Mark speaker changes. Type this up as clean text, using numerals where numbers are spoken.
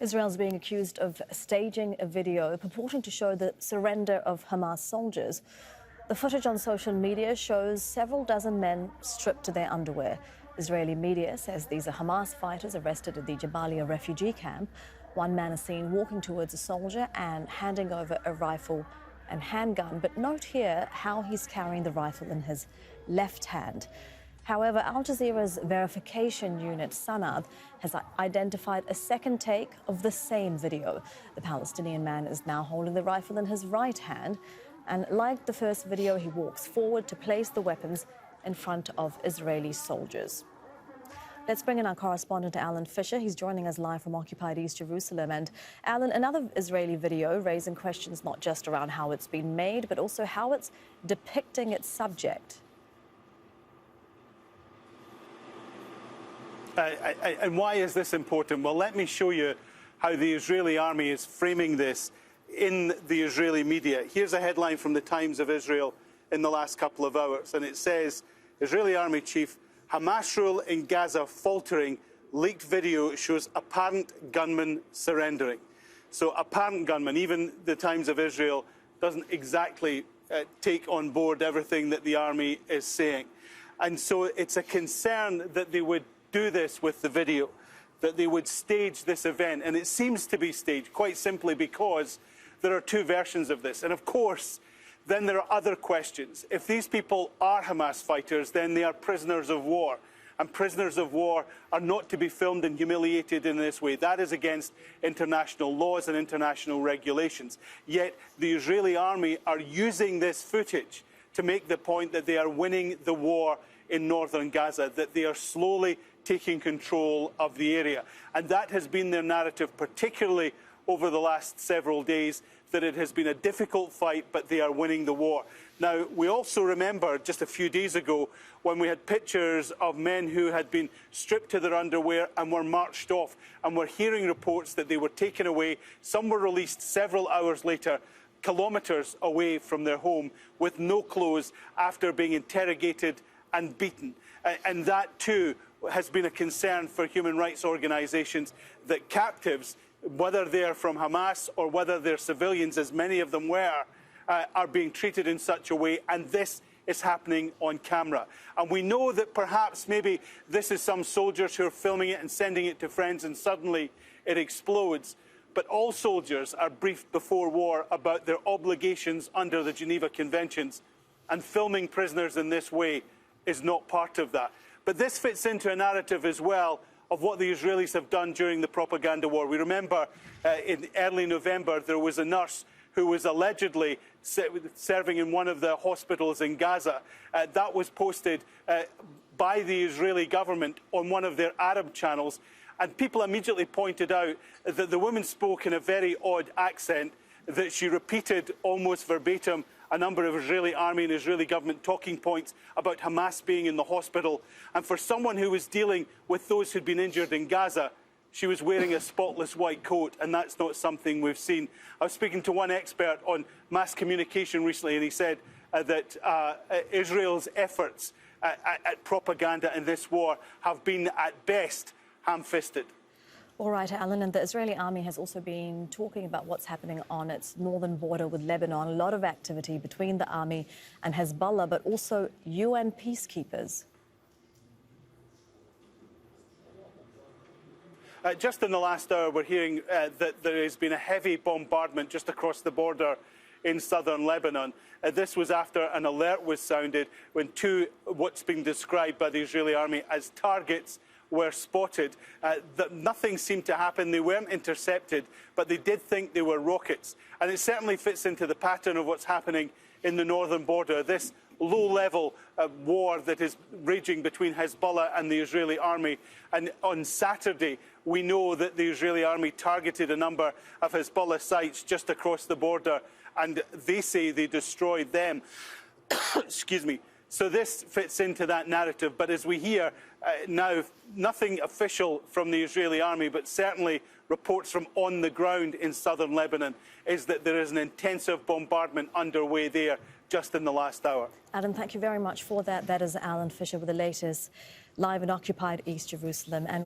Speaker 1: Israel is being accused of staging a video purporting to show the surrender of Hamas soldiers. The footage on social media shows several dozen men stripped to their underwear. Israeli media says these are Hamas fighters arrested at the Jabalia refugee camp. One man is seen walking towards a soldier and handing over a rifle and handgun. But note here how he's carrying the rifle in his left hand. However, Al Jazeera's verification unit, Sanad, has identified a second take of the same video. The Palestinian man is now holding the rifle in his right hand. And like the first video, he walks forward to place the weapons in front of Israeli soldiers. Let's bring in our correspondent, Alan Fisher. He's joining us live from occupied East Jerusalem. And Alan, another Israeli video raising questions not just around how it's been made, but also how it's depicting its subject.
Speaker 2: And why is this important? Well, let me show you how the Israeli army is framing this in the Israeli media. Here's a headline from the Times of Israel in the last couple of hours, and it says, Israeli army chief, Hamas rule in Gaza faltering, leaked video shows apparent gunman surrendering. So apparent gunman, even the Times of Israel doesn't exactly take on board everything that the army is saying. And so it's a concern that they would do this with the video, that they would stage this event. And it seems to be staged quite simply because there are two versions of this. And of course, then there are other questions. If these people are Hamas fighters, then they are prisoners of war. And prisoners of war are not to be filmed and humiliated in this way. That is against international laws and international regulations. Yet the Israeli army are using this footage to make the point that they are winning the war in northern Gaza, that they are slowly taking control of the area. And that has been their narrative, particularly over the last several days, that it has been a difficult fight, but they are winning the war. Now, we also remember just a few days ago when we had pictures of men who had been stripped to their underwear and were marched off, and we're hearing reports that they were taken away. Some were released several hours later, kilometres away from their home, with no clothes, after being interrogated and beaten. And that, too, has been a concern for human rights organisations, that captives, whether they're from Hamas or whether they're civilians, as many of them were, are being treated in such a way, and this is happening on camera. And we know that perhaps maybe this is some soldiers who are filming it and sending it to friends, and suddenly it explodes. But all soldiers are briefed before war about their obligations under the Geneva Conventions, and filming prisoners in this way is not part of that. But this fits into a narrative as well of what the Israelis have done during the propaganda war. We remember in early November there was a nurse who was allegedly serving in one of the hospitals in Gaza. That was posted by the Israeli government on one of their Arab channels, and people immediately pointed out that the woman spoke in a very odd accent, that she repeated almost verbatim a number of Israeli army and Israeli government talking points about Hamas being in the hospital. And for someone who was dealing with those who'd been injured in Gaza, she was wearing a spotless white coat, and that's not something we've seen. I was speaking to one expert on mass communication recently, and he said that Israel's efforts at propaganda in this war have been, at best, ham-fisted.
Speaker 1: All right, Alan, and the Israeli army has also been talking about what's happening on its northern border with Lebanon. A lot of activity between the army and Hezbollah, but also UN peacekeepers.
Speaker 2: Just in the last hour, we're hearing that there has been a heavy bombardment just across the border in southern Lebanon. This was after an alert was sounded when two, what's been described by the Israeli army as targets, were spotted. That nothing seemed to happen. They weren't intercepted, but they did think they were rockets. And it certainly fits into the pattern of what's happening in the northern border, this low-level war that is raging between Hezbollah and the Israeli army. And on Saturday, we know that the Israeli army targeted a number of Hezbollah sites just across the border, and they say they destroyed them. Excuse me. So this fits into that narrative. But as we hear now, nothing official from the Israeli army, but certainly reports from on the ground in southern Lebanon, is that there is an intensive bombardment underway there just in the last hour.
Speaker 1: Adam, thank you very much for that. That is Alan Fisher with the latest live in occupied East Jerusalem. And